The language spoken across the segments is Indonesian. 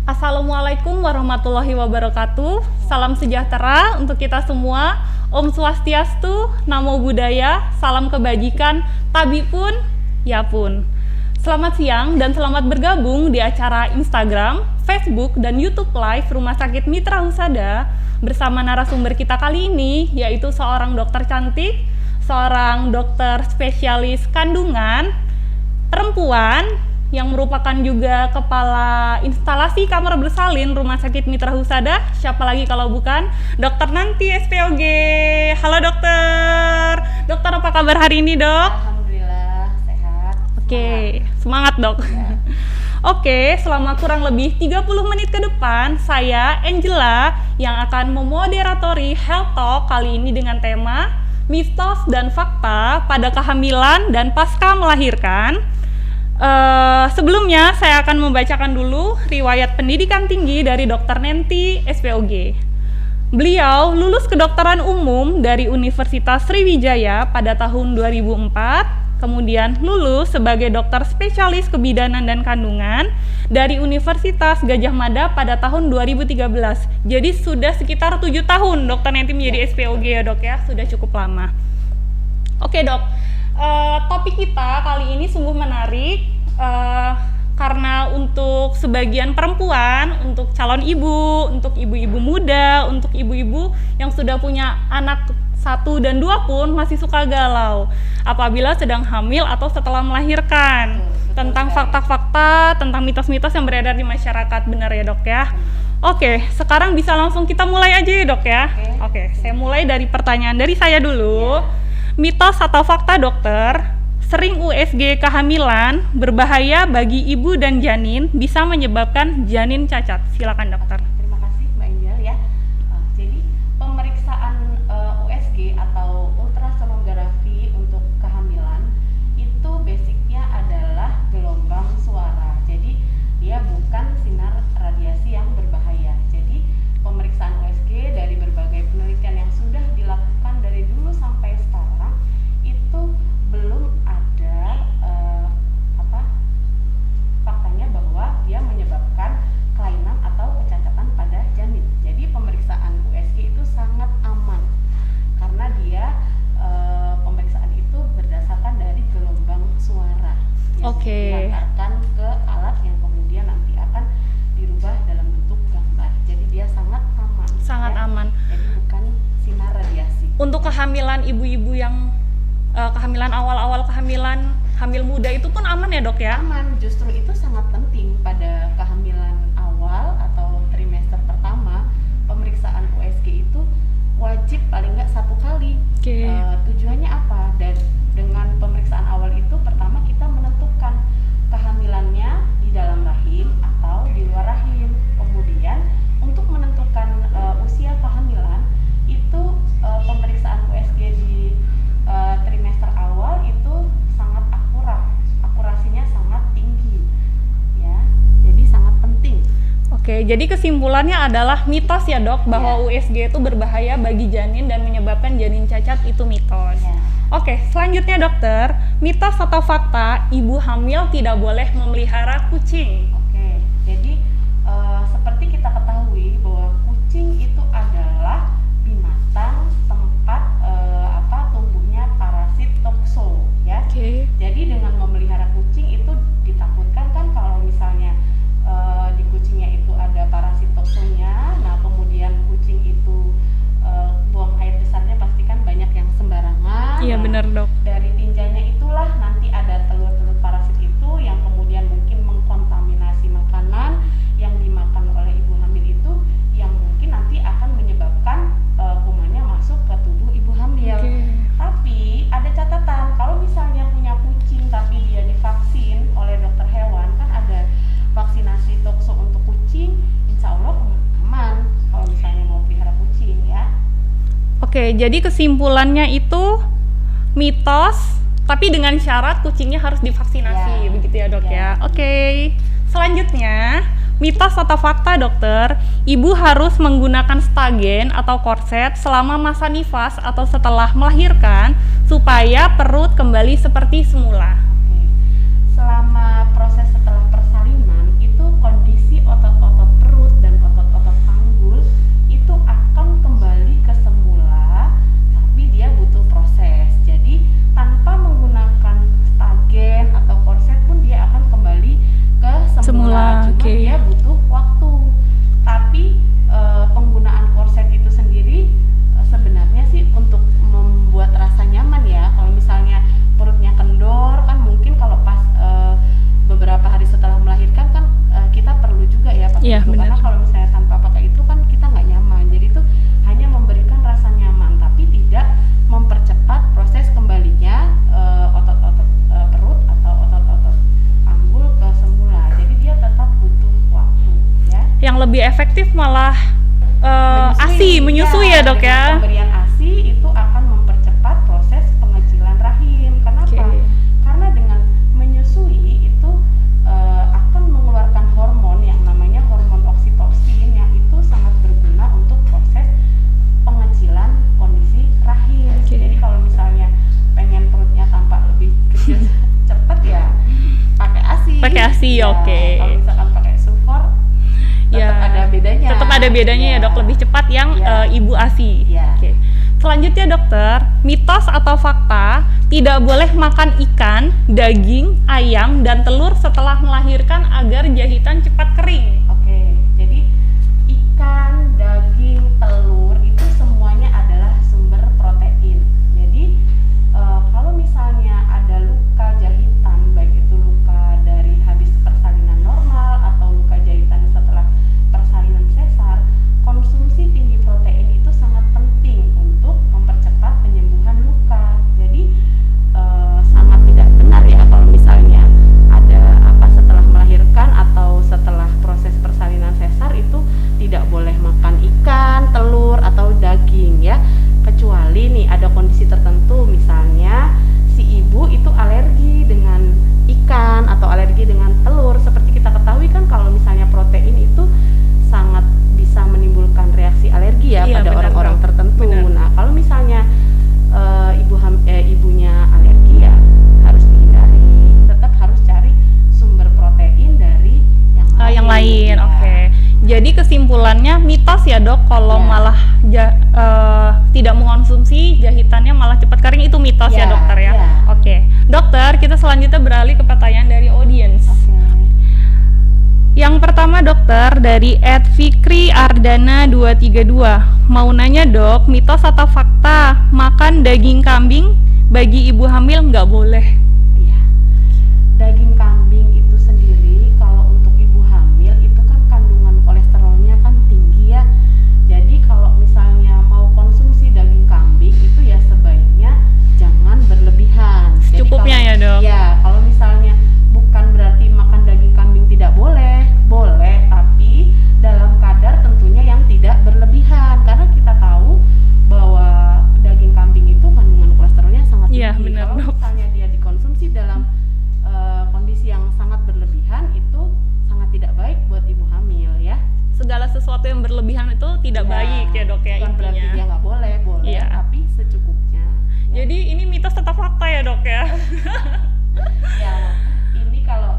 Assalamualaikum warahmatullahi wabarakatuh. Salam sejahtera untuk kita semua. Om Swastiastu, Namo Buddhaya, salam kebajikan, tabi pun, ya pun. Selamat siang dan selamat bergabung di acara Instagram, Facebook, dan YouTube Live Rumah Sakit Mitra Husada bersama narasumber kita kali ini, yaitu seorang dokter cantik, seorang dokter spesialis kandungan, perempuan, yang merupakan juga kepala instalasi kamar bersalin Rumah Sakit Mitra Husada. Siapa lagi kalau bukan Dokter Nanti SPOG. Halo dokter. Dokter, apa kabar hari ini, Dok? Alhamdulillah sehat. Oke, semangat, Dok. Ya. Oke, selama kurang lebih 30 menit ke depan, saya Angela yang akan memoderatori Health Talk kali ini dengan tema mitos dan fakta pada kehamilan dan pasca melahirkan. Sebelumnya saya akan membacakan dulu riwayat pendidikan tinggi dari Dr. Nanti SPOG. Beliau lulus kedokteran umum dari Universitas Sriwijaya pada tahun 2004, kemudian lulus sebagai dokter spesialis kebidanan dan kandungan dari Universitas Gadjah Mada pada tahun 2013. Jadi sudah sekitar 7 tahun Dr. Nanti menjadi SPOG ya, Dok ya, sudah cukup lama. Oke, Dok. Topik kita kali ini sungguh menarik karena untuk sebagian perempuan, untuk calon ibu, untuk ibu-ibu muda, untuk ibu-ibu yang sudah punya anak 1 dan 2 pun masih suka galau apabila sedang hamil atau setelah melahirkan. Tentang fakta-fakta, tentang mitos-mitos yang beredar di masyarakat, benar ya, Dok ya? Oke, sekarang bisa langsung kita mulai aja ya, Dok ya. Oke, saya mulai dari pertanyaan dari saya dulu. Mitos atau fakta, dokter, sering USG kehamilan berbahaya bagi ibu dan janin, bisa menyebabkan janin cacat. Silakan, dokter. Terima kasih Mbak Angel ya. Jadi pemeriksaan USG atau ultrasonografi untuk kehamilan itu basicnya adalah gelombang suara. Jadi dia bukan sinar radiasi yang berbahaya. Jadi pemeriksaan USG dari berbagai penelitian yang sudah dilakukan dari dulu sampai sekarang itu belum ada faktanya bahwa dia menyebabkan kelainan atau kecacatan pada janin. Jadi pemeriksaan USG itu sangat aman karena dia pemeriksaan itu berdasarkan dari gelombang suara yang diantarkan ke alat yang kemudian nanti akan dirubah dalam bentuk gambar. Jadi dia sangat aman. Sangat aman. Jadi bukan sinar radiasi. Untuk kehamilan ibu-ibu yang kehamilan awal-awal kehamilan, hamil muda itu pun aman ya, Dok ya? Aman, justru itu sangat penting pada kehamilan awal atau trimester pertama. Pemeriksaan USG itu wajib paling nggak 1 kali. Tujuannya apa? Dan dengan pemeriksaan awal itu pertama kita menentukan kehamilannya di dalam rahim atau di luar rahim. Kemudian untuk menentukan usia kehamilan itu pemeriksaan USG di trimester awal itu sangat akurat, akurasinya sangat tinggi ya, jadi sangat penting. Oke, jadi kesimpulannya adalah mitos ya, Dok, bahwa USG itu berbahaya bagi janin dan menyebabkan janin cacat, itu mitos. Oke, selanjutnya dokter, mitos atau fakta ibu hamil tidak boleh memelihara kucing. Oke, jadi seperti kita ketahui bahwa kucing itu adalah binatang tempat tumbuhnya parasit tokso ya. Jadi dengan memelihara kucing itu ditakutkan kan kalau misalnya di kucingnya itu ada parasit toksonya, nah kemudian kucing itu buang air besarnya pasti kan banyak yang sembarangan. Iya, benar, Dok. Dari tinjanya itulah nanti ada telur-telur parasit itu yang kemudian mungkin mengkontaminasi makanan yang dimakan oleh ibu hamil itu, yang mungkin nanti akan menyebabkan kumannya masuk ke tubuh ibu hamil. Tapi ada catatan, kalau misalnya punya kucing tapi dia divaksin oleh dokter hewan, kan ada vaksinasi tokso untuk kucing, insya Allah aman kalau misalnya mau pelihara kucing ya. Oke, jadi kesimpulannya itu mitos, tapi dengan syarat kucingnya harus divaksinasi, begitu ya, Dok ya. Oke, selanjutnya mitos atau fakta, dokter, ibu harus menggunakan stagen atau korset selama masa nifas atau setelah melahirkan supaya perut kembali seperti semula. Selama proses setelah persalinan itu kondisi otot-otot perut lebih efektif malah ASI, menyusui ya dok ya. Pemberian ASI itu akan mempercepat proses pengecilan rahim. Kenapa? Karena dengan menyusui itu akan mengeluarkan hormon yang namanya hormon oksitosin, yang itu sangat berguna untuk proses pengecilan kondisi rahim. Jadi kalau misalnya pengen perutnya tampak lebih kecil cepat ya pakai ASI. Pakai ASI, ya, oke. Kalau misalkan pakai Sufor tetap ada bedanya. Tetap ada bedanya ya dok, lebih cepat yang ibu ASI. Oke. Selanjutnya dokter, mitos atau fakta tidak boleh makan ikan, daging, ayam, dan telur setelah melahirkan agar jahitan cepat kering. Oke, jadi ikan, daging, telur itu semuanya adalah sumber protein. Jadi kalau misalnya ada luka jahitan, baik itu luka dari habis persalinan normal atau luka jahitan setelah persalinan sesar, konsumsi tinggi protein itu sangat penting untuk mempercepat penyembuhan luka. Jadi sangat tidak benar ya kalau misalnya ada setelah melahirkan atau setelah proses persalinan sesar itu tidak boleh makan ikan, telur atau daging ya, kecuali nih ada kondisi tertentu, misalnya si ibu itu alergi dengan ikan atau alergi dengan telur. Seperti kita ketahui kan kalau misalnya protein itu sangat bisa menimbulkan reaksi alergi ya pada orang-orang tertentu. Nah kalau misalnya ibunya alergi ya harus dihindari, tetap harus cari sumber protein dari yang lain. Ya. Oke. Jadi kesimpulannya mitos ya dok, kalau malah tidak mengonsumsi jahitannya malah cepat kering, itu mitos ya dokter ya. Oke. Dokter, kita selanjutnya beralih ke pertanyaan dari audiens. Yang pertama dokter dari @fikriardana232 mau nanya dok, mitos atau fakta makan daging kambing bagi ibu hamil nggak boleh? Iya. Daging kambing itu sendiri kalau untuk ibu hamil itu kan kandungan kolesterolnya kan tinggi ya. Jadi kalau misalnya mau konsumsi daging kambing itu ya sebaiknya jangan berlebihan. Secukupnya ya dok. Ya, kalau misalnya bukan berarti makan daging kambing tidak boleh, boleh, tapi dalam kadar tentunya yang tidak berlebihan, karena kita tahu bahwa daging kambing itu kandungan kolesterolnya sangat tinggi. Benar, kalau misalnya dia dikonsumsi dalam kondisi yang sangat berlebihan itu sangat tidak baik buat ibu hamil ya. Segala sesuatu yang berlebihan itu tidak baik ya dok ya, bukan berarti dia nggak boleh, tapi secukupnya. Jadi ini mitos tetap fakta ya dok ya. Ya, ini kalau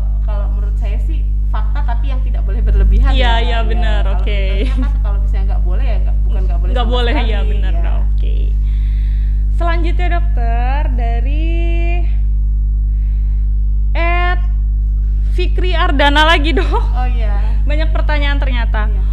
menurut saya sih fakta tapi yang tidak boleh berlebihan. Iya benar. Oke. Kalau misalnya nggak boleh ya bukan nggak boleh. Nggak boleh ya benar dok. Oke. Selanjutnya dokter dari Fikri Ardana lagi dok. Oh iya. Banyak pertanyaan ternyata. Iya.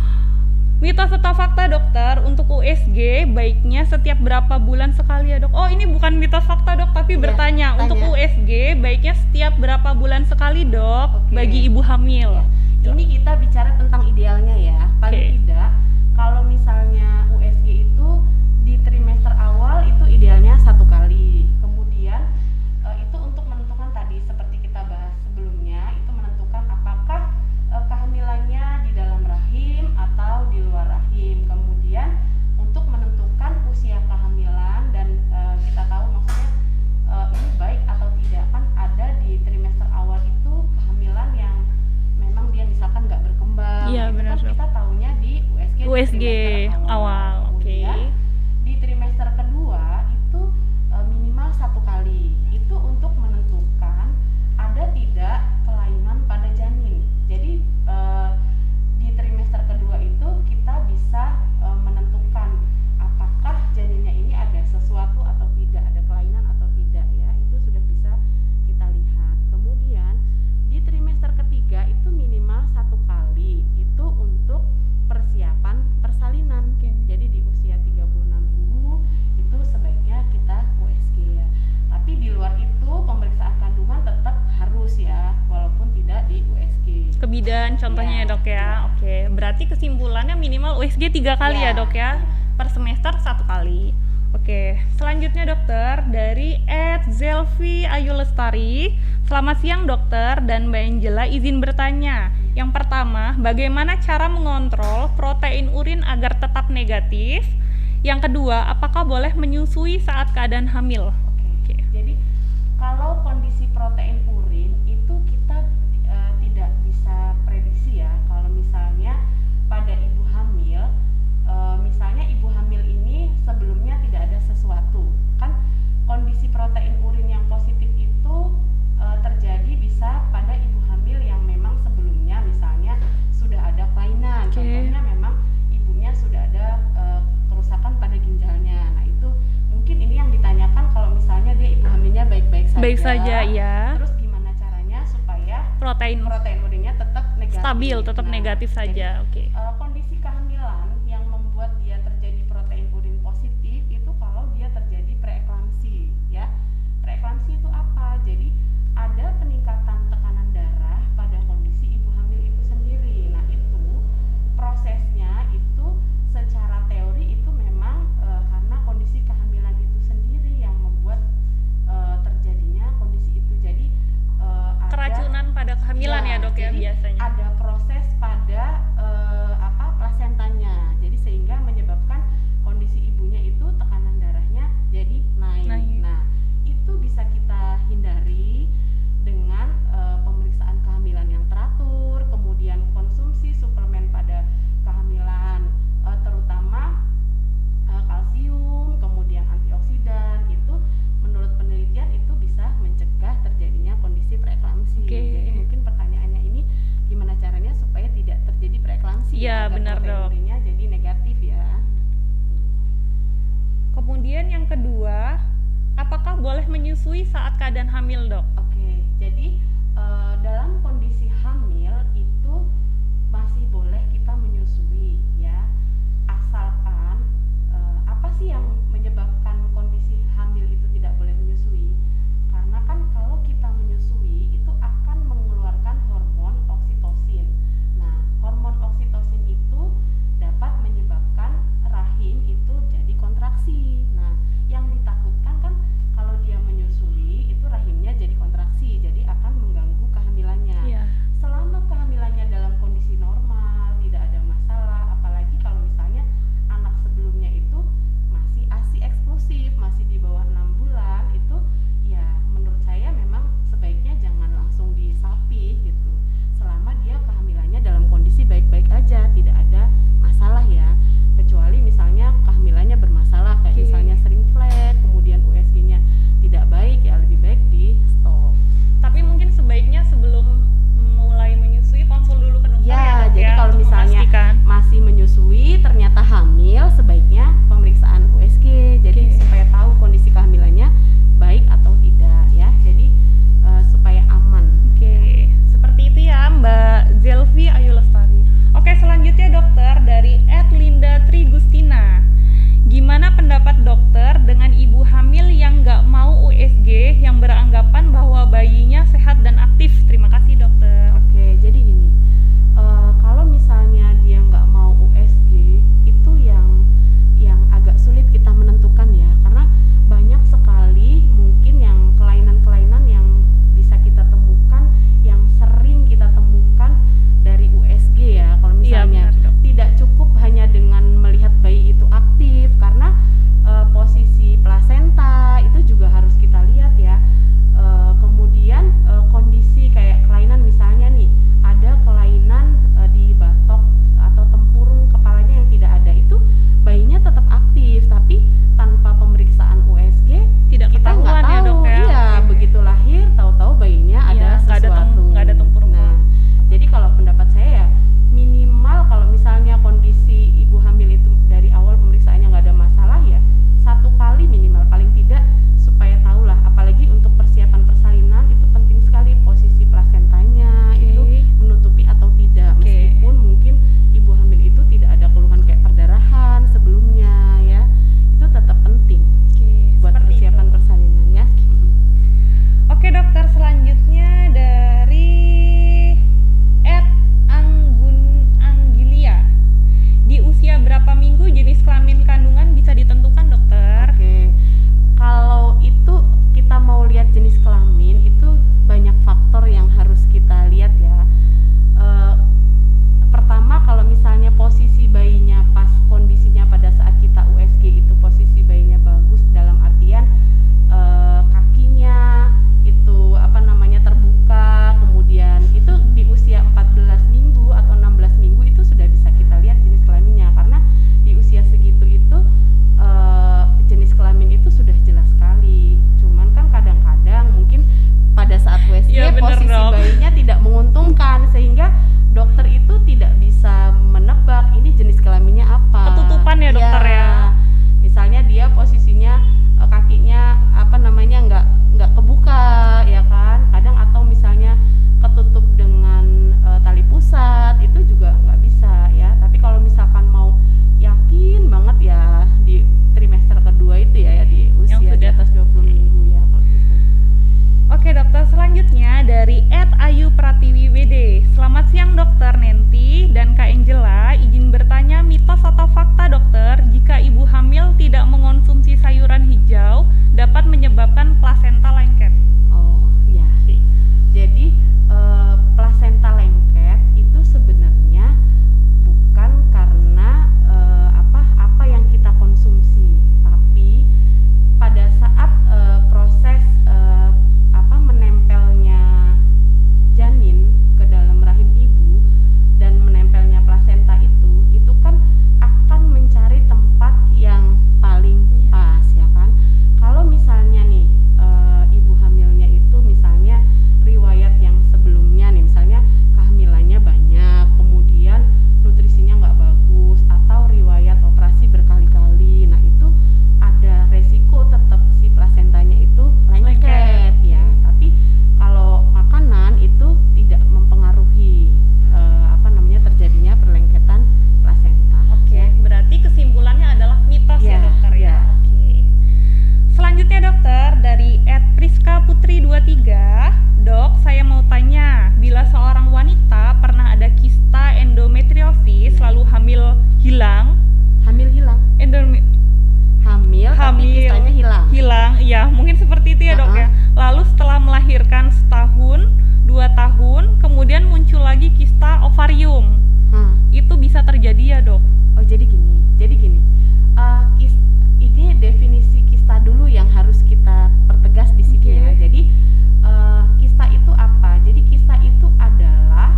Mitos atau fakta dokter, untuk USG baiknya setiap berapa bulan sekali ya dok? Oh ini bukan mitos fakta dok, tapi bertanya untuk USG baiknya setiap berapa bulan sekali dok bagi ibu hamil? Ini kita bicara tentang idealnya ya. Paling tidak kalau misalnya USG itu di trimester awal itu idealnya 1 kali. Kemudian itu untuk menentukan tadi seperti kita bahas sebelumnya, itu menentukan apakah kehamilannya di dalam rahim atau di luar rahim. Kemudian untuk menentukan usia kehamilan dan kita tahu maksudnya ini baik atau tidak, kan ada di trimester awal itu kehamilan yang memang dia misalkan nggak berkembang. Iya benar kan dok. kita tahunya di USG awal. Kemudian di trimester kedua itu minimal 1 kali. Itu untuk menentukan ada tidak kelainan pada janin. Jadi di trimester kedua itu kita bisa menentukan apakah janinnya ini ada sesuatu atau tidak, ada kelainan atau tidak ya. Itu sudah bisa kita lihat. Kemudian di trimester ketiga itu minimal 1 kali. Itu untuk persiapan persalinan. Jadi di usia 36 minggu itu sebaiknya kita USG ya. Tapi di luar itu pemeriksaan kandungan tetap harus ya, walaupun tidak di USG. Ke bidan contohnya ya dok ya. Oke, berarti kesimpulannya minimal USG 3 kali ya dok ya. Per semester 1 kali. Oke, selanjutnya dokter dari @zelvi Ayu Lestari. Selamat siang dokter dan Mbak Angela, izin bertanya. Yang pertama, bagaimana cara mengontrol protein urin agar tetap negatif? Yang kedua, apakah boleh menyusui saat keadaan hamil? Oke. Jadi kalau kondisi protein urin itu kita tidak bisa prediksi ya. Kalau misalnya pada ibu hamil, misalnya ibu hamil ini sebelumnya tidak ada sesuatu, kan kondisi protein urin yang positif itu terjadi bisa pada ibu hamil yang memang sebelumnya misalnya sudah ada kelainan, contohnya memang ibunya sudah ada kerusakan pada ginjalnya. Nah itu mungkin ini yang ditanyakan kalau misalnya dia ibu hamilnya baik-baik saja. Baik saja, ya. Terus gimana caranya supaya Protein urinnya tetap negatif, stabil, tetap negatif saja. Jadi, kondisi kehamilan yang membuat dia terjadi protein urin positif itu kalau dia terjadi preeklamsi, ya. Preeklamsi itu apa? Jadi ada peningkatan tekanan darah pada kondisi ibu hamil itu sendiri. Nah itu prosesnya itu secara teori itu memang karena kondisi kehamilan itu sendiri yang membuat terjadinya kondisi itu. Jadi keracunan pada kehamilan ya dok ya biasanya. Ada proses pada plasentanya. Jadi sehingga menyebabkan kondisi ibunya itu tekanan darahnya jadi naik. Nah, itu bisa kita hindari dengan pemeriksaan kehamilan yang teratur, kemudian konsumsi suplemen pada kehamilan, terutama kalsium, kemudian antioksidan. Itu menurut penelitian itu bisa mencegah terjadinya kondisi preeklamsi. Jadi mungkin pertanyaannya ini gimana caranya supaya tidak terjadi preeklamsi? Iya, benar dok. Proteinnya jadi negatif ya. Kemudian yang kedua, apakah boleh menyusui saat keadaan hamil dok? Oke, jadi dalam kondisi hamil itu masih boleh kita menyusui ya, asalkan apa sih yang menyebabkan kondisi hamil itu tidak boleh menyusui? Karena kan kalau kita menyusui itu akan mengeluarkan hormon oksitosin. Nah, hormon oksitosin itu dapat menyebabkan rahim itu jadi kontraksi. Nah, yang ditakutkan kan kalau dia menyusui itu rahimnya jadi kontraksi, jadi akan mengganggu kehamilannya. ovarium. Itu bisa terjadi ya, Dok? Oh, jadi gini. Ini definisi kista dulu yang harus kita pertegas di sini ya. Jadi kista itu apa? Jadi kista itu adalah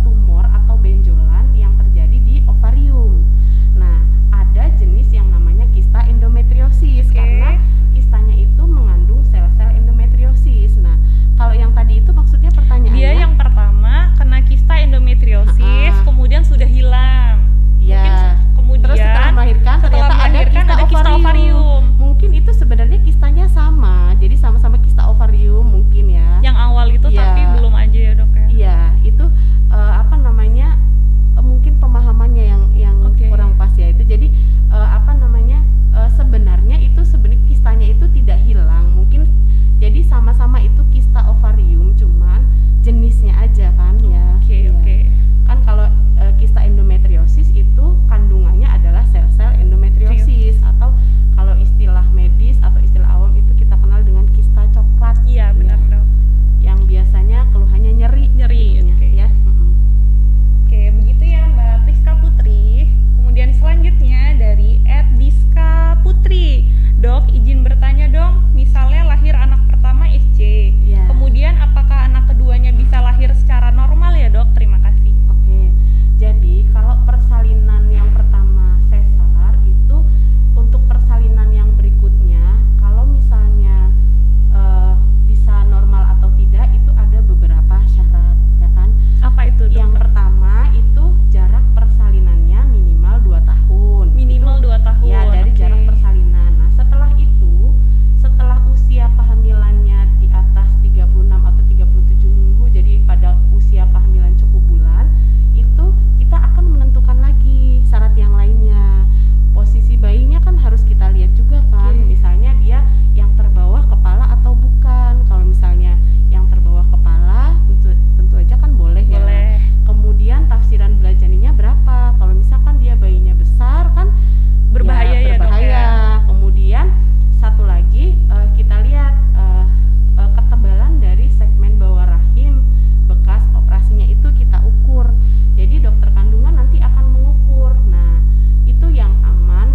tumor atau benjolan yang terjadi di ovarium. Nah, ada jenis yang namanya kista endometriosis karena kistanya itu mengandung sel-sel endometriosis. Nah, kalau yang tadi itu maksudnya pertanyaannya? Dia yang pertama kena kista endometriosis, kemudian sudah hilang. Ya. Terus setelah melahirkan ternyata ada kista ovarium. Mungkin itu sebenarnya kistanya sama, jadi sama-sama kista ovarium mungkin ya. Yang awal itu tapi belum aja ya, Dok ya? Iya, itu mungkin pemahamannya yang kurang pas ya itu. Jadi sebenarnya kistanya itu tidak hilang, mungkin jadi sama-sama itu kista ovarium, cuman jenisnya aja kan ya. Kan kalau kista endometriosis itu kandungannya adalah sel-sel endometriosis, atau kalau istilah medis atau istilah awam itu kita kenal dengan kista coklat. Iya, benar, Dok. Yang biasanya keluhannya nyeri ya. Oke, begitu ya Mbak Priska Putri. Kemudian selanjutnya dari @diska Putri. Dok, izin bertanya dong, misalnya lahir anak pertama SC, kemudian apakah anak keduanya bisa lahir secara normal ya, Dok? Terima kasih. Oke, jadi kalau persalinan yang pertama sesar itu untuk persalinan yang berikutnya, kalau misalnya bisa normal atau tidak itu ada beberapa syarat, ya kan? Apa itu, Dok? Yang pertama itu jarak persalinannya minimal 2 tahun. Minimal 2 tahun. Ya, dari jarak persalinan. Nah, setelah usia kehamilannya di atas 36 atau 37 minggu, jadi pada usia kehamilan cukup bulan, itu kita akan menentukan lagi syarat yang lainnya. Posisi bayinya kan harus kita lihat juga kan, misalnya dia yang terbawah kepala atau bukan. Kalau misalnya yang terbawah kepala tentu aja kan boleh ya. Kemudian tafsiran belajaninya berapa? Kalau misalkan dia bayinya besar kan berbahaya ya, Dok ya. Kemudian satu lagi kita lihat ketebalan dari segmen bawah rahim bekas operasinya itu kita ukur. Jadi dokter kandungan nanti akan mengukur. Nah, itu yang aman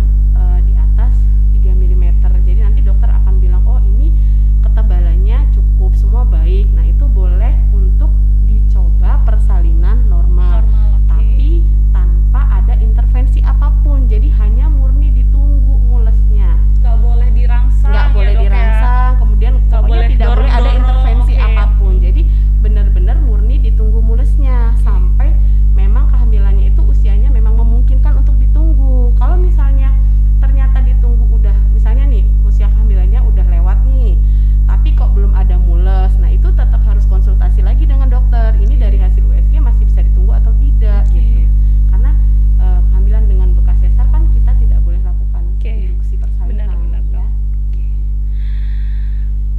di atas 3 mm. Jadi nanti dokter akan bilang, oh ini ketebalannya cukup, semua baik. Nah, itu boleh untuk dicoba persalinan normal. Tapi tanpa ada intervensi apapun. Jadi hanya murni ditunggu mulesnya. Nggak boleh dirangsang. Nggak boleh dirangsang. Kemudian pokoknya tidak boleh ada intervensi apapun. Jadi benar-benar murni ditunggu mulesnya sampai memang kehamilannya itu usianya memang memungkinkan untuk ditunggu. Kalau misalnya ternyata ditunggu udah, misalnya nih usia kehamilannya udah lewat nih, tapi kok belum ada mules, nah itu tetap harus konsultasi lagi dengan dokter. Ini dari hasil USG masih bisa ditunggu atau tidak gitu. Karena kehamilan dengan bekas sesar kan kita tidak boleh lakukan induksi persalinan. Benar, ya.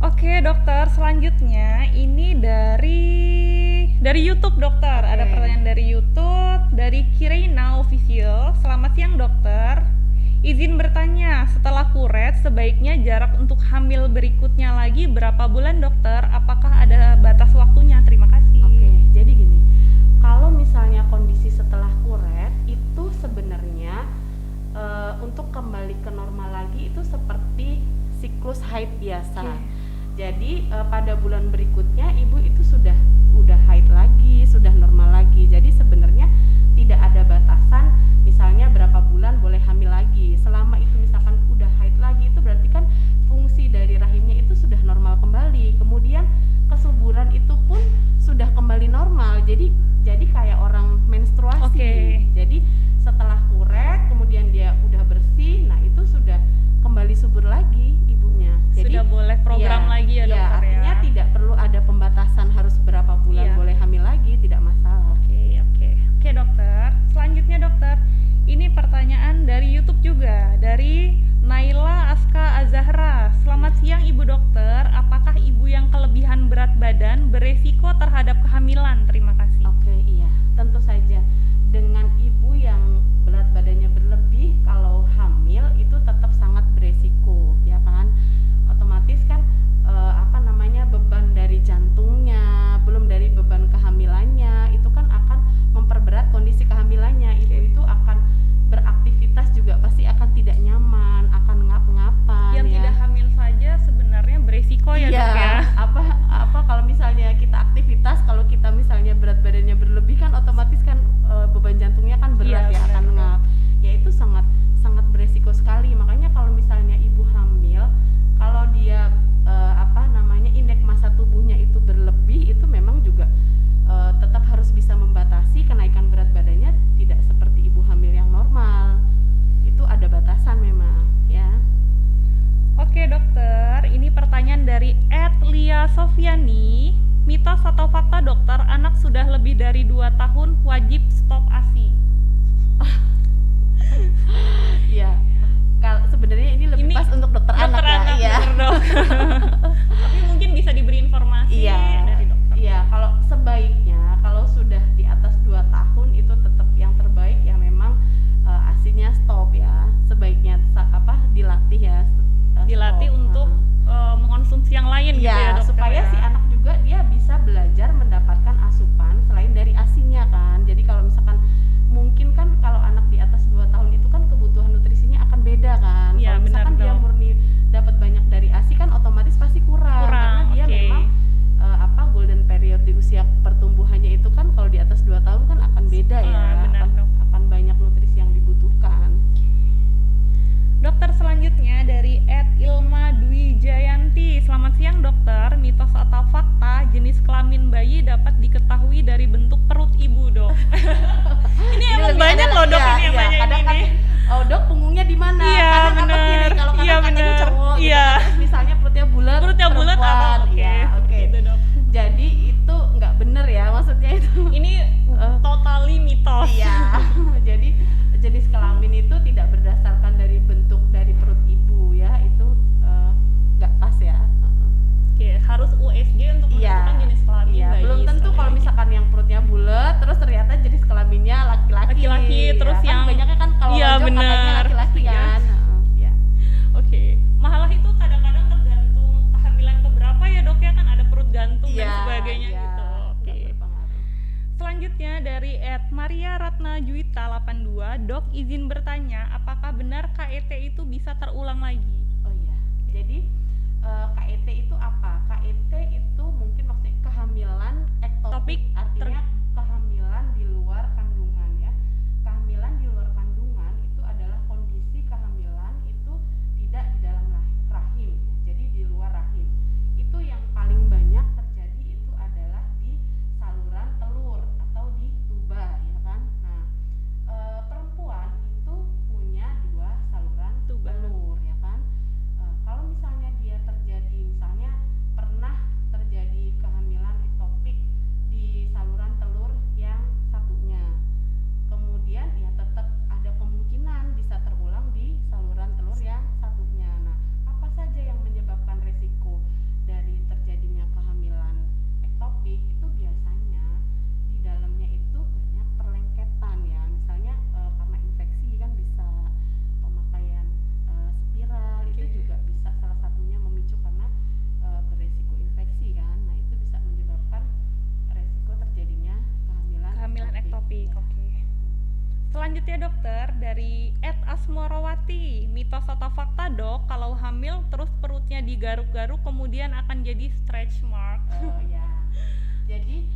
Oke, dokter, selanjutnya ini dari YouTube, dokter. Ada pertanyaan dari YouTube dari Kirena Official. Selamat siang, dokter. Izin bertanya, setelah kuret sebaiknya jarak untuk hamil berikutnya lagi berapa bulan, dokter? Apakah ada batas waktunya? Terima kasih. Oke, jadi gini. Kalau misalnya kondisi setelah kuret itu sebenarnya untuk kembali ke normal lagi itu seperti siklus haid biasa. Jadi pada bulan berikutnya ibu itu sudah haid lagi, sudah normal lagi. Jadi sebenarnya tidak ada batasan misalnya berapa bulan boleh hamil lagi. Selama itu misalkan udah haid lagi, itu berarti kan fungsi dari rahimnya itu sudah normal kembali. Kemudian kesuburan itu pun sudah kembali normal. Jadi kayak orang menstruasi. Jadi setelah kuret kemudian dia udah bersih, nah itu sudah kembali subur lagi ibunya. Jadi sudah boleh program lagi ya, dokter. Artinya tidak perlu ada pembatasan harus berapa bulan boleh hamil lagi, tidak masalah. Oke, dokter. Selanjutnya, dokter, ini pertanyaan dari YouTube juga, dari Naila Aska Azahra. Selamat siang Ibu Dokter, apakah ibu yang kelebihan berat badan beresiko terhadap kehamilan? Terima kasih. Oke, iya, tentu saja. badannya berlebih kan otomatis kan beban jantungnya kan berat ya, akan ngap. Ya itu sangat beresiko sekali. Makanya kalau misalnya ibu hamil, kalau dia indeks massa tubuhnya itu berlebih, itu memang juga tetap harus bisa membatasi kenaikan berat badannya, tidak seperti ibu hamil yang normal. Itu ada batasan memang ya. Oke dokter, ini pertanyaan dari @Lia Sofiani. Mitos atau fakta dokter, anak sudah lebih dari 2 tahun wajib stop ASI? Iya. Sebenarnya ini lebih pas untuk dokter anak ya. Tapi mungkin bisa diberi informasi dari dokter. Iya, kalau sebaiknya kalau sudah di atas 2 tahun itu tetap yang terbaik ya memang ASI-nya stop ya. Sebaiknya dilatih ya. Dilatih untuk mengonsumsi yang lain gitu ya dokter. Supaya si anak juga dia bisa belajar mendapatkan asupan selain dari ASI-nya kan. Jadi kalau misalkan mungkin kan kalau anak di atas 2 tahun itu kan kebutuhan nutrisinya akan beda kan. Ya, kalau misalkan dia murni dapat banyak dari ASI kan otomatis pasti kurang karena dia memang golden period di usia pertumbuhannya itu kan kalau di atas 2 tahun kan akan beda ya. Akan banyak nutrisi yang dibutuhkan. Dokter selanjutnya dari @Ilma Dwi Jayanti. Selamat siang dokter, mitos atau fakta jenis kelamin bayi dapat diketahui dari bentuk perut ibu dok? Ini emang banyak loh dok ini yang nanya ini. Oh dok, punggungnya di mana? Iya benar. Kalau katanya cowok, iya. Gitu, misalnya perutnya bulat atau oke. Gitu, dok. Jadi itu nggak bener ya, maksudnya itu. Ini totally mitos. Iya. Jadi jenis kelamin itu tidak berdasarkan dari bentuk dari perut ibu ya, itu nggak pas ya. Oke, harus USG untuk menentukan jenis kelamin bayi. Belum tentu kalau misalkan yang perutnya bulat terus ternyata jenis kelaminnya laki-laki terus ya, yang kan banyaknya kan kalau katanya laki-laki kan. Oke. Malah itu kadang-kadang tergantung kehamilan keberapa ya dok ya, kan ada perut gantung dan sebagainya gitu. Oke. Selanjutnya dari @Maria Ratna Juwita 82, dok izin bertanya, apakah benar KET itu bisa terulang lagi? Oh iya. Jadi KET itu apa? KET itu mungkin maksudnya kehamilan ektopik, artinya kehamilan di luar kandungan ya. Kehamilan di luar kandungan itu adalah kondisi kehamilan itu tidak di dalam rahim ya. Jadi di luar rahim. Itu yang paling banyak terjadi itu adalah di saluran telur atau di tuba ya kan. Nah, perempuan itu punya 2 saluran telur ya kan. Kalau misalnya dia terjadi, misalnya pernah terjadi kehamilan ektopik di saluran telur yang satunya, kemudian ya tetap ada kemungkinan bisa terulang di saluran telur yang satunya. Nah, apa saja yang menyebabkan resiko dari terjadinya kehamilan ektopik? Itu biasanya di dalamnya itu banyak perlengketan ya, misalnya karena infeksi kan bisa pemakaian spiral, itu juga bisa salah satunya memicu karena beresiko infeksi kan. Nah, itu bisa menyebabkan resiko terjadinya kehamilan ektopik. Ya. Oke. Selanjutnya dokter dari @Asmorawati, mitos atau fakta dok, kalau hamil terus perutnya digaruk-garuk kemudian akan jadi stretch mark? Ya. Jadi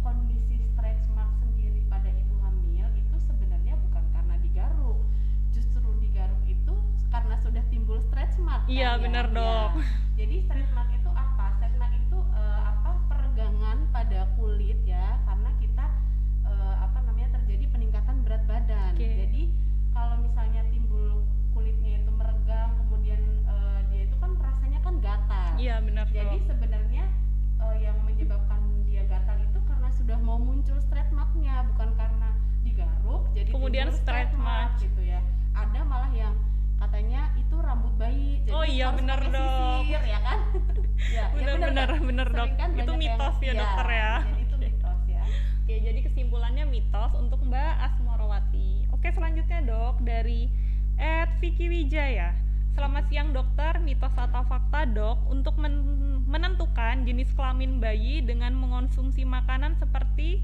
kondisi stretch mark sendiri pada ibu hamil itu sebenarnya bukan karena digaruk. Justru digaruk itu karena sudah timbul stretch mark. Iya, benar dok. Jadi stretch mark itu apa? Stretch mark itu peregangan pada kulit ya, karena kita terjadi peningkatan berat badan. Jadi kalau misalnya timbul kulitnya itu meregang, kemudian dia itu kan rasanya kan gatal. Iya, benar. Jadi sebenarnya yang menyebabkan dia gatal itu karena sudah mau muncul stretch mark-nya, bukan karena digaruk jadi kemudian stretch mark gitu ya. Ada malah yang katanya itu rambut bayi, jadi harus bener pakai dok. sisir ya kan. bener dok. Kan itu mitos ya dokter ya. Jadi itu mitos ya. Oke, jadi kesimpulannya mitos untuk Mbak Asmorawati. Oke, selanjutnya dok dari @Vicky Wijaya. Selamat siang dokter, mitos atau fakta dok untuk menentukan jenis kelamin bayi dengan mengonsumsi makanan seperti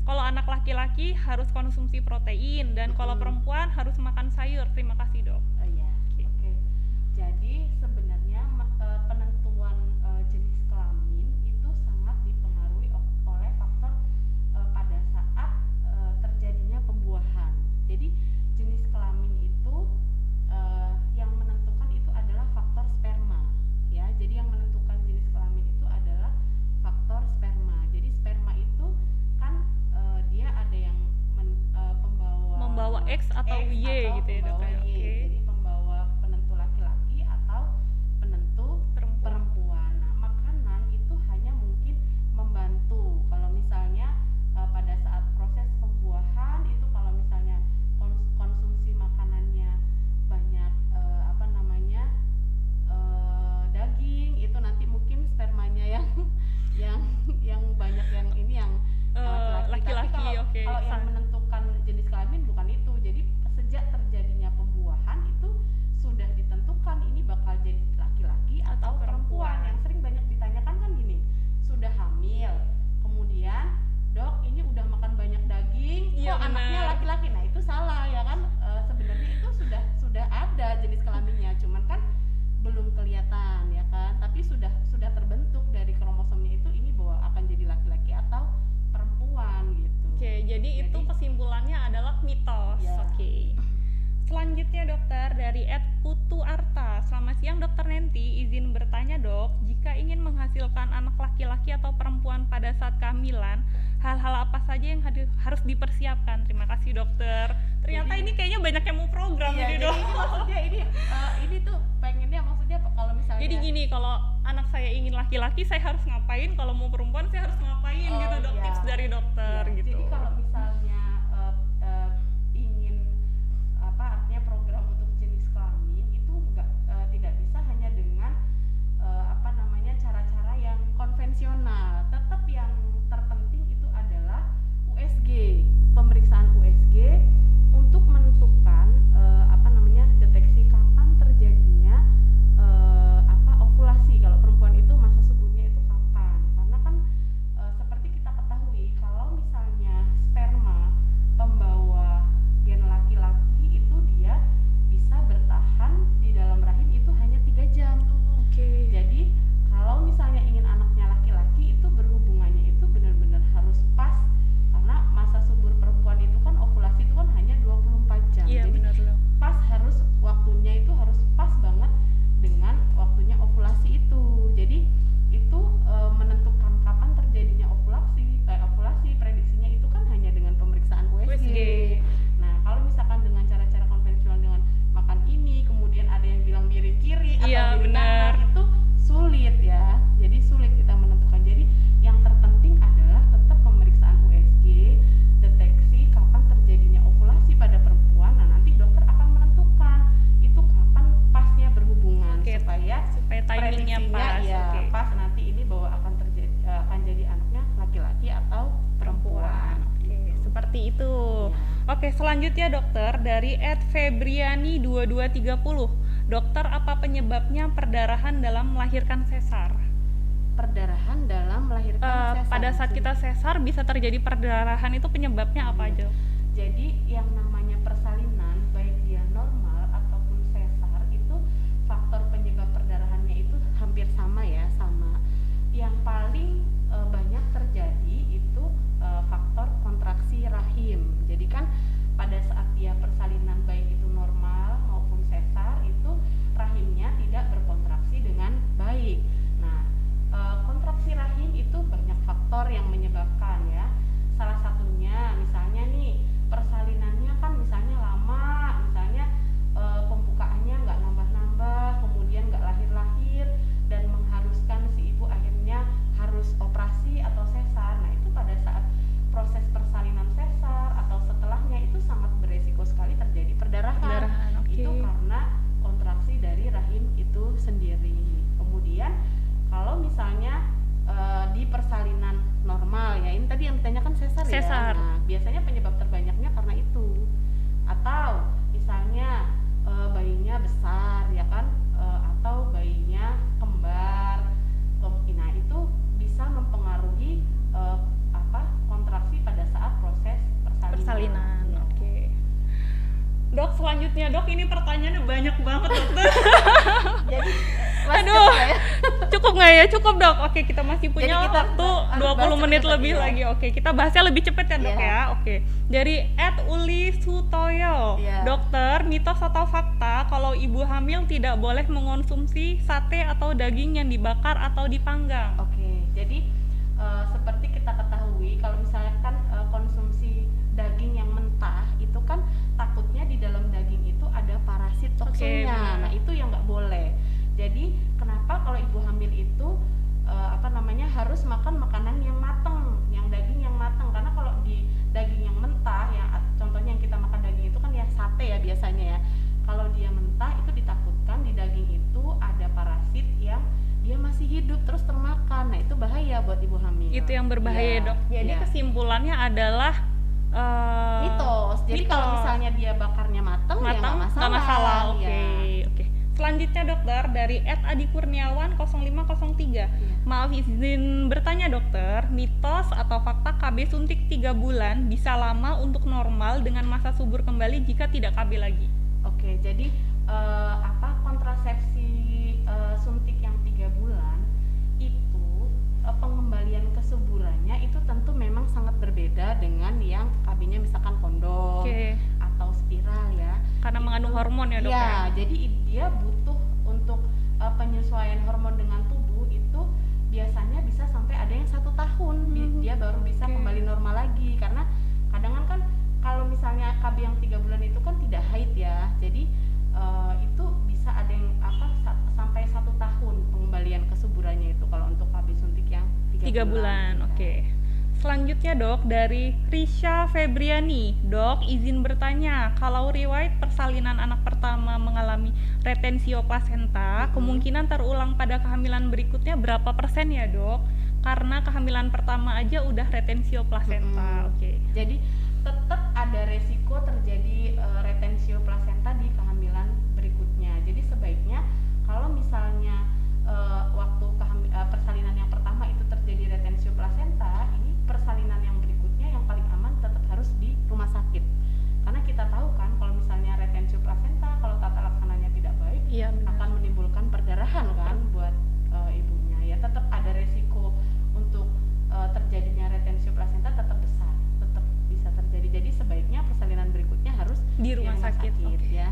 kalau anak laki-laki harus konsumsi protein dan kalau perempuan harus makan sayur. Terima kasih dok. Oh iya. Oke. Jadi sebenarnya penentuan jenis kelamin itu sangat dipengaruhi oleh faktor X atau Y gitu ya dok. Pembawa Y. Oke. Jadi pembawa penentu laki-laki atau penentu perempuan. Nah, makanan itu hanya mungkin membantu. Kalau misalnya pada saat proses pembuahan itu kalau misalnya konsumsi makanannya banyak daging, itu nanti mungkin spermanya yang banyak yang ini yang laki-laki. Tapi kalau yang menentukan jenis kelamin bukan itu. Jadi sejak terjadinya pembuahan itu sudah ditentukan ini bakal jadi laki-laki atau perempuan. Yang sering banyak ditanyakan kan gini, sudah hamil, kemudian dok ini udah makan banyak daging, kok anaknya laki-laki? Nah itu salah ya kan. Sebenarnya itu sudah ada jenis kelaminnya, cuman kan belum kelihatan ya kan, tapi sudah terbentuk dari kromosomnya itu ini bahwa akan jadi laki-laki atau perempuan gitu. Oke, jadi itu kesimpulannya adalah mitos. Ya. Oke. Selanjutnya dokter dari @putu Arta. Selamat siang dokter Nenti, izin bertanya dok, jika ingin menghasilkan anak laki-laki atau perempuan pada saat kehamilan, hal-hal apa saja yang harus dipersiapkan? Terima kasih dokter. Ternyata ini kayaknya banyak yang mau program ini dok. Ini maksudnya ini tuh pengennya maksudnya kalau misalnya. Jadi gini, kalau anak saya ingin laki-laki saya harus ngapain, kalau mau perempuan saya harus ngapain gitu dok, tips dari dokter gitu. Jadi kalau misalnya ingin artinya program untuk jenis kelamin itu tidak bisa hanya dengan cara-cara yang konvensional. Tetap yang terpenting itu adalah USG, pemeriksaan USG untuk menentukan deteksi kapan terjadinya ovulasi. Kalau perempuan itu masa suburnya itu kapan? Karena kan seperti kita ketahui kalau misalnya sperma pembawa gen laki-laki itu dia bisa bertahan di dalam rahim itu hanya 3 jam. Oke. Jadi kalau misalnya ingin anaknya laki-laki itu berhubungannya itu benar-benar harus pas, karena masa subur perempuan itu kan ovulasi itu kan hanya 24 jam. Iya, jadi benar loh. pas harus waktunya itu harus pas banget dengan waktunya ovulasi itu. Jadi itu menentukan kapan terjadinya ovulasi prediksinya itu kan hanya dengan pemeriksaan USG. Nah, kalau misalkan dengan cara-cara konvensional dengan makan ini, kemudian ada yang bilang miring kiri atau miring kanan, itu sulit ya. Jadi sulit kita menentukan. Jadi yang terpenting adalah tetap pemeriksaan USG, deteksi kapan terjadinya ovulasi pada perempuan. Nah, nanti dokter akan menentukan itu kapan pasnya berhubungan supaya timingnya pas. Pas nanti ini bahwa akan jadi anaknya laki-laki atau perempuan. Oke, seperti itu. Oke, selanjutnya dokter dari @febriani2230. Dokter, apa penyebabnya perdarahan dalam melahirkan sesar? Perdarahan dalam melahirkan sesar. Pada saat kita sesar bisa terjadi perdarahan, itu penyebabnya apa aja? Jadi yang namanya persalinan, baik dia normal ataupun sesar, itu faktor penyebab perdarahannya itu hampir sama ya, sama. Yang paling banyak terjadi itu faktor kontraksi rahim. Jadi kan pada saat dia persalinan baik itu normal maupun sesar itu rahimnya tidak berkontraksi dengan baik. Nah, kontraksi rahim itu banyak faktor yang menyebabkan ya. Salah satunya misalnya nih persalinannya kan misalnya lama, misalnya pembukaannya nggak nambah-nambah, kemudian nggak lahir-lahir dan mengharuskan si ibu akhirnya harus operasi atau sesar. Nah, itu pada saat proses persalinan sesar atau setelahnya itu sangat beresiko sekali terjadi perdarahan. Itu karena kontraksi dari rahim itu sendiri. Kemudian kalau misalnya di persalinan normal ya, ini tadi yang ditanyakan sesar ya. Nah, biasanya penyebab terbanyaknya karena itu. Atau misalnya bayinya besar ya kan, atau bayinya kembar. Nah, itu bisa mempengaruhi kontraksi pada saat proses persalinan. Ya. Oke. Dok, selanjutnya dok, ini pertanyaannya banyak banget dokter. Jadi cukup nggak ya? Cukup dok. Oke, kita masih punya waktu 20 menit lebih ya. lagi. Oke, kita bahasnya lebih cepet ya dok ya. Oke. Dari @uli_sutoyo. Dokter, mitos atau fakta kalau ibu hamil tidak boleh mengonsumsi sate atau daging yang dibakar atau dipanggang? Oke, jadi seperti kita ketahui kalau misalkan konsumsi daging yang mentah itu kan takut harus makan makanan yang mateng, yang daging yang mateng. Karena kalau di daging yang mentah, ya contohnya yang kita makan daging itu kan ya sate ya biasanya ya. Kalau dia mentah itu ditakutkan di daging itu ada parasit yang dia masih hidup terus termakan. Nah itu bahaya buat ibu hamil. Itu yang berbahaya, Dok. Jadi kesimpulannya adalah mitos. Jadi kalau misalnya dia bakarnya mateng ya nggak masalah. Oke. Selanjutnya dokter dari @adikurniawan 0503. Maaf izin bertanya dokter, mitos atau fakta KB suntik 3 bulan bisa lama untuk normal dengan masa subur kembali jika tidak KB lagi? Oke, jadi kontrasepsi suntik yang 3 bulan itu pengembalian kesuburannya itu tentu memang sangat berbeda dengan yang KB-nya misalkan kondom atau spiral ya. Karena mengandung hormon ya dok ya? Jadi dia butuh untuk penyesuaian hormon dengan tubuh itu biasanya bisa sampai ada yang 1 tahun dia baru bisa kembali normal lagi. Karena kadang kan kalau misalnya KB yang 3 bulan itu kan tidak haid ya, jadi itu bisa ada yang sampai 1 tahun pengembalian kesuburannya itu kalau untuk KB suntik yang 3 bulan. Oke. Selanjutnya dok, dari Risha Febriani. Dok, izin bertanya, kalau riwayat persalinan anak pertama mengalami retensio plasenta, kemungkinan terulang pada kehamilan berikutnya berapa persen ya dok? Karena kehamilan pertama aja udah retensio plasenta. Jadi tetap ada resiko terjadi retensio plasenta di kehamilan berikutnya. Jadi sebaiknya kalau misalnya waktu persalinan yang pertama itu terjadi retensio plasenta, ini persalinan yang berikutnya yang paling aman tetap harus di rumah sakit. Karena kita tahu kan kalau misalnya retensio plasenta, kalau tata laksananya tidak baik, akan menimbulkan perdarahan kan buat ibunya. Ya tetap ada resiko untuk terjadinya retensio plasenta tetap besar, tetap bisa terjadi. Jadi sebaiknya persalinan berikutnya harus di rumah sakit. Ya.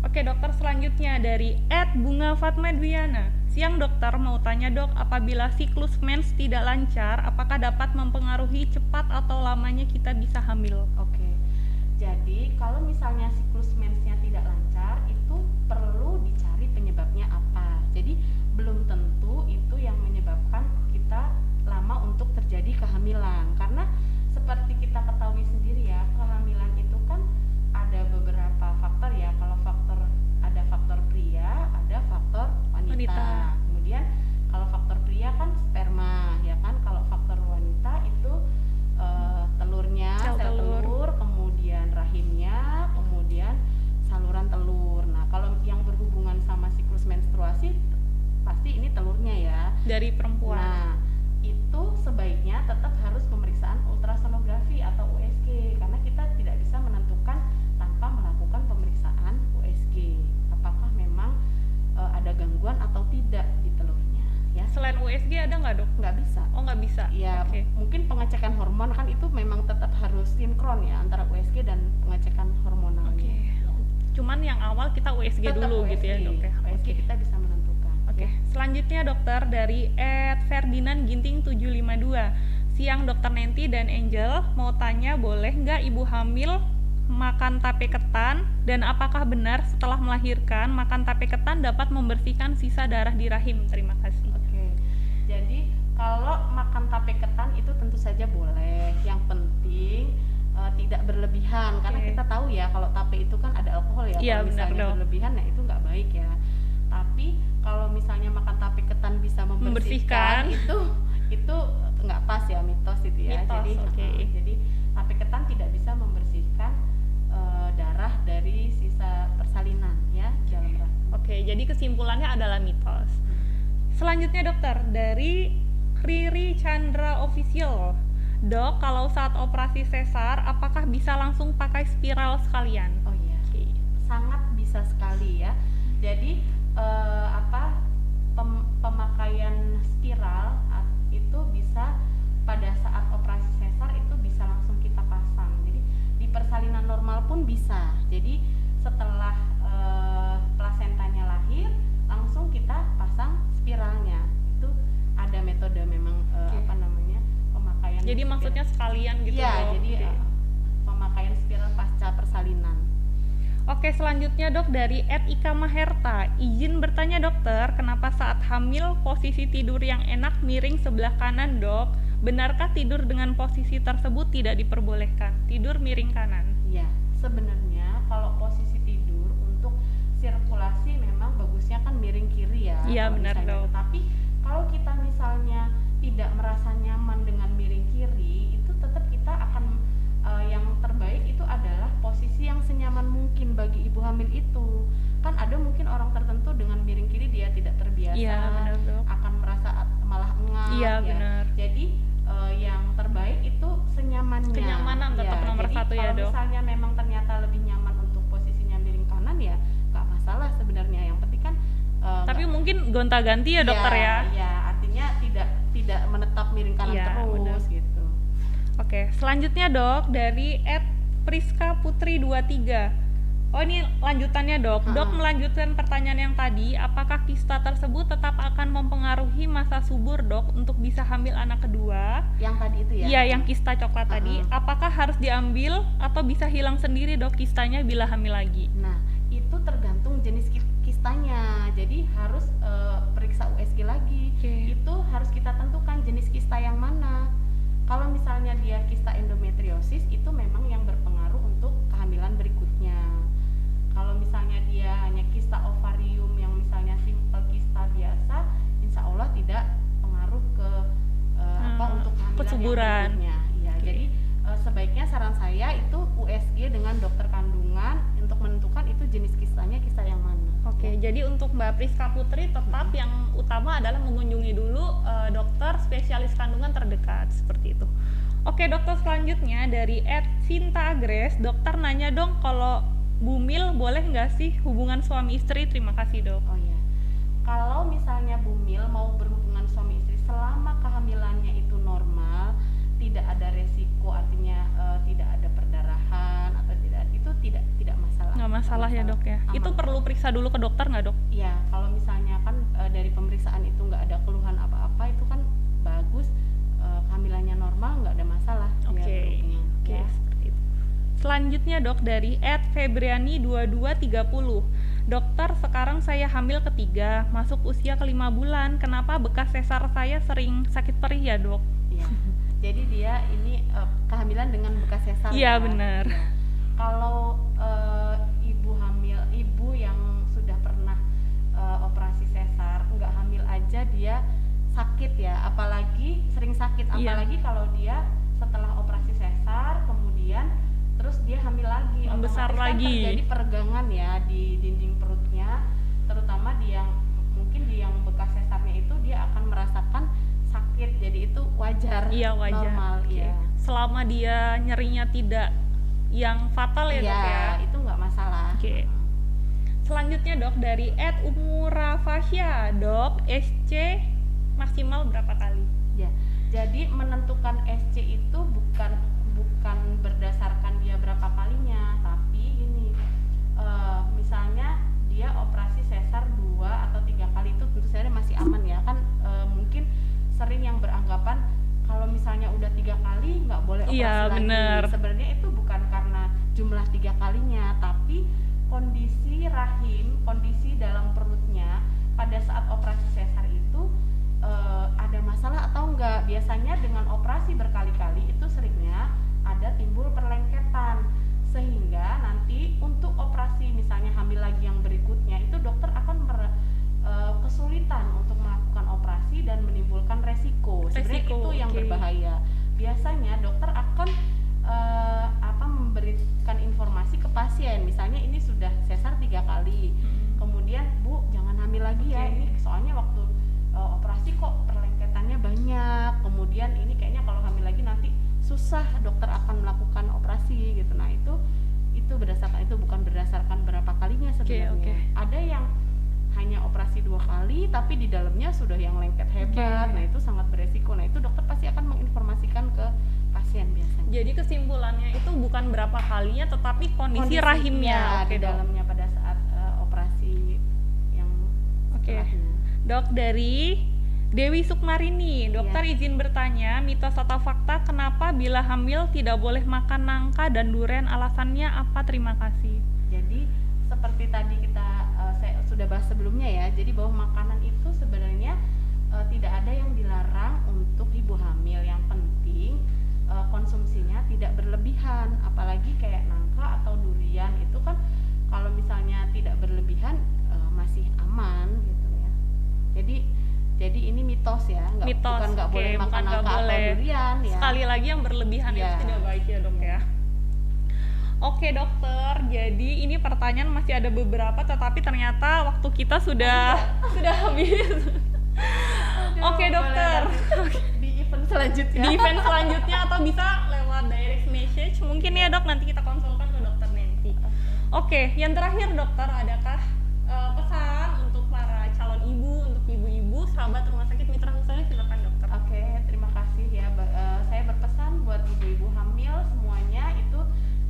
Oke dokter, selanjutnya dari @bunga Fatma Dwiana. Siang dokter, mau tanya dok, apabila siklus mens tidak lancar, apakah dapat mempengaruhi cepat atau lamanya kita bisa hamil? Jadi kalau misalnya siklus mensnya tidak lancar, itu perlu dicari penyebabnya apa. Jadi belum tentu itu yang menyebabkan kita lama untuk terjadi kehamilan. Karena seperti kita ketahui sendiri ya, kehamilan itu kan ada beberapa faktor ya. Kalau ada faktor pria, ada faktor wanita. Kemudian kalau faktor pria kan sperma ya kan. Kalau faktor wanita itu telurnya, sel telur, kemudian rahimnya, kemudian saluran telur. Nah, kalau yang berhubungan sama siklus menstruasi pasti ini telurnya ya. Dari perempuan. Nah, itu sebaiknya tetap harus pemeriksaan ultrasonografi atau USG karena kita tidak bisa menentukan tanpa melakukan pemeriksaan USG apakah memang ada gangguan atau tidak di telurnya ya. Selain USG ada nggak dok? Nggak bisa. Nggak bisa? Ya, mungkin pengecekan hormon kan itu memang tetap harus sinkron ya antara USG dan pengecekan hormonalnya. Cuman yang awal kita USG tetap dulu USG. Gitu ya dok ya? USG kita bisa menentukan. Selanjutnya dokter dari @Ferdinand Ginting 752. Siang dokter Nanti dan Angel, mau tanya boleh nggak ibu hamil makan tape ketan, dan apakah benar setelah melahirkan makan tape ketan dapat membersihkan sisa darah di rahim? Terima kasih. Jadi kalau makan tape ketan itu tentu saja boleh. Yang penting tidak berlebihan karena kita tahu ya kalau tape itu kan ada alkohol ya. Kalau misalnya berlebihan nah itu nggak baik ya. Tapi kalau misalnya makan tape ketan bisa membersihkan itu nggak pas ya, mitos itu ya. Jadi tape ketan tidak bisa membersihkan darah dari sisa persalinan ya dalam rahim. Jadi kesimpulannya adalah mitos. Selanjutnya dokter dari Riri Chandra Official. Dok, kalau saat operasi sesar apakah bisa langsung pakai spiral sekalian? Sangat bisa sekali ya. Jadi pemakaian spiral itu bisa pada saat operasi sesar itu bisa langsung kita pasang. Jadi di persalinan normal pun bisa. Jadi setelah plasentanya lahir langsung kita pasang spiralnya. Itu ada metode memang pemakaian. Jadi spiral. Maksudnya sekalian gitu ya? Jadi pemakaian spiral pasca persalinan. Oke, selanjutnya dok dari Ika Maherta. Izin bertanya dokter, kenapa saat hamil posisi tidur yang enak miring sebelah kanan dok? Benarkah tidur dengan posisi tersebut tidak diperbolehkan? Tidur miring kanan. Ya, sebenarnya kalau posisi tidur untuk sirkulasi memang bagusnya kan miring kiri ya. Iya benar dok. Tapi kalau kita misalnya tidak merasa nyaman dengan miring kiri, itu tetap kita akan yang terbaik itu adalah posisi yang senyaman mungkin bagi ibu hamil itu. Kan ada mungkin orang tertentu dengan miring kiri dia tidak terbiasa, benar, akan merasa malah engap. Iya benar. Jadi yang terbaik itu senyamannya. Kenyamanan tetap nomor satu ya dok. Kalau misalnya memang ternyata lebih nyaman untuk posisinya miring kanan ya nggak masalah sebenarnya. Yang penting kan tapi mungkin gonta-ganti ya dokter ya. Iya, artinya tidak menetap miring kanan terus bener. Gitu. Oke, selanjutnya dok dari @priska putri 23. Oh ini lanjutannya dok. Dok melanjutkan pertanyaan yang tadi, apakah kista tersebut tetap akan mempengaruhi masa subur dok untuk bisa hamil anak kedua? Yang tadi itu ya? Iya, yang kista coklat tadi. Apakah harus diambil atau bisa hilang sendiri dok kistanya bila hamil lagi? Nah, itu tergantung jenis kistanya. Jadi harus periksa USG lagi. Itu harus kita tentukan jenis kista yang mana. Kalau misalnya dia kista endometriosis, itu memang yang berpengaruh untuk kehamilan berikutnya. Kalau misalnya dia hanya kista ovarium yang misalnya simple kista biasa, insya Allah tidak pengaruh ke untuk kehamilan kesuburan. Yang berikutnya. Ya, jadi sebaiknya saran saya itu USG dengan dokter kandungan untuk menentukan itu jenis kistanya kista yang mana. Oke, jadi untuk Mbak Priska Putri tetap yang utama adalah mengunjungi dulu dokter spesialis kandungan terdekat seperti itu. Oke dokter, selanjutnya dari @Sinta Agres, dokter nanya dong kalau bumil boleh nggak sih hubungan suami istri? Terima kasih dok. Oh ya, kalau misalnya bumil mau berhubungan suami istri selama kehamilannya itu normal, tidak ada resiko, artinya tidak ada perdarahan atau tidak masalah. Nggak masalah ya dok ya. Aman. Itu perlu periksa dulu ke dokter nggak dok? Iya, kalau misalnya kan dari pemeriksaan itu nggak ada keluhan apa-apa, itu kan bagus, kehamilannya normal, nggak ada masalah. Oke, seperti itu. Selanjutnya dok dari @febriani 2230. Dokter, sekarang saya hamil ketiga, masuk usia ke-5 bulan. Kenapa bekas sesar saya sering sakit perih ya dok? Iya. Jadi dia ini kehamilan dengan bekas sesar. Iya benar. Ya. Kalau ibu hamil, ibu yang sudah pernah operasi sesar, nggak hamil aja dia sakit ya, apalagi sering sakit, apalagi kalau dia setelah operasi sesar kemudian terus dia hamil lagi, membesar lagi, kan terjadi peregangan ya di dinding perutnya, terutama di yang mungkin di yang bekas sesarnya itu dia akan merasakan sakit, jadi itu wajar. Iya wajar. Normal. Iya. Selama dia nyerinya tidak yang fatal ya dok ya, itu nggak masalah. Selanjutnya dok dari @umurafasya, dok SC maksimal berapa kali? Ya, jadi menentukan SC itu bukan berdasarkan dia berapa kalinya, tapi ini misalnya dia operasi sesar 2 atau 3 kali itu tentu saja masih aman ya kan. Mungkin sering yang beranggapan kalau misalnya udah 3 kali nggak boleh operasi lagi. Bener. Sebenarnya itu bukan karena jumlah 3 kalinya, tapi kondisi rahim, kondisi dalam perutnya pada saat operasi sesar itu ada masalah atau enggak. Biasanya dengan operasi berkali-kali itu seringnya ada timbul perlengketan, sehingga nanti untuk operasi misalnya hamil lagi yang berikutnya itu dokter akan kesulitan untuk melakukan operasi dan menimbulkan resiko. Sebenarnya itu yang berbahaya. Biasanya dokter akan memberikan informasi ke pasien, misalnya ini sudah sesar 3 kali, kemudian Bu jangan hamil lagi ya, ini soalnya waktu operasi kok perlengketannya banyak, kemudian ini kayaknya kalau hamil lagi nanti susah, dokter akan melakukan operasi gitu. Nah itu berdasarkan itu, bukan berdasarkan berapa kalinya sebenarnya. Ada yang hanya operasi 2 kali tapi di dalamnya sudah yang lengket hebat. Nah itu sangat beresiko. Nah itu dokter pasti akan menginformasikan ke pasien biasanya. Jadi kesimpulannya itu bukan berapa kalinya tetapi kondisi rahimnya di dalamnya pada saat operasi yang setelahnya. Dok dari Dewi Sukmarini, dokter izin bertanya, mitos atau fakta kenapa bila hamil tidak boleh makan nangka dan durian, alasannya apa? Terima kasih. Jadi seperti tadi saya sudah bahas sebelumnya ya, jadi bahwa makanan itu sebenarnya tidak ada yang dilarang untuk ibu hamil, yang penting konsumsinya tidak berlebihan, apalagi kayak nangka atau durian itu kan kalau misalnya tidak berlebihan masih aman gitu ya. Jadi ini mitos ya, bukan nggak boleh makan nangka atau durian ya. Sekali lagi yang berlebihan itu tidak baik ya dok ya. Oke dokter, jadi ini pertanyaan masih ada beberapa, tetapi ternyata waktu kita sudah habis. Oke dokter, di event selanjutnya atau bisa lewat direct message mungkin ya dok, nanti kita konsulkan ke dokter Nenti. Oke, yang terakhir dokter, adakah pesan untuk para calon ibu, untuk ibu-ibu sahabat Rumah Sakit Mitra Husada? Silakan dokter. Oke, terima kasih ya. Saya berpesan buat ibu-ibu hamil semuanya itu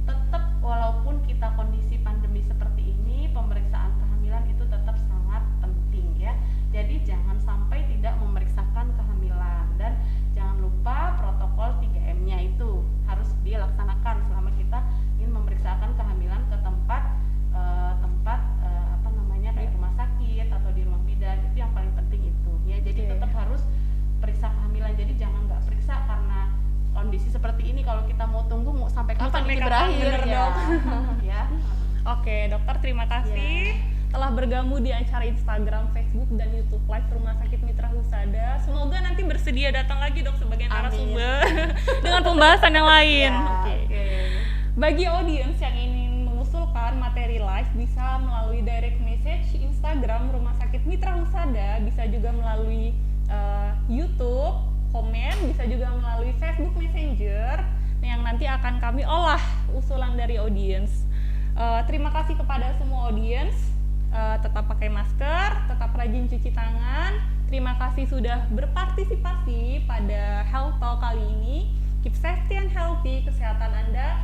tetap, walaupun kita kondisi pandemi seperti ini, pemeriksaan kehamilan itu tetap sangat penting ya. Jadi jangan sampai tidak memeriksakan kehamilan, dan jangan lupa protokol 3M-nya itu harus dilaksanakan selama kita ingin memeriksakan kehamilan ke tempat kayak rumah sakit atau di rumah bidan. Itu yang paling penting itu ya. Jadi tetap harus periksa kehamilan. Jadi jangan nggak periksa karena kondisi seperti ini, kalau kita mau tunggu sampai kapan ini berakhir ya. Ya. Oke dokter, terima kasih telah bergabung di acara Instagram, Facebook, dan YouTube Live Rumah Sakit Mitra Husada. Semoga nanti bersedia datang lagi dok sebagai narasumber dengan pembahasan yang lain. Bagi audiens yang ingin mengusulkan materi live, bisa melalui direct message Instagram Rumah Sakit Mitra Husada, bisa juga melalui YouTube komen, bisa juga melalui Facebook Messenger yang nanti akan kami olah usulan dari audiens. Terima kasih kepada semua audiens. Tetap pakai masker, tetap rajin cuci tangan. Terima kasih sudah berpartisipasi pada Health Talk kali ini. Keep safety and healthy, kesehatan Anda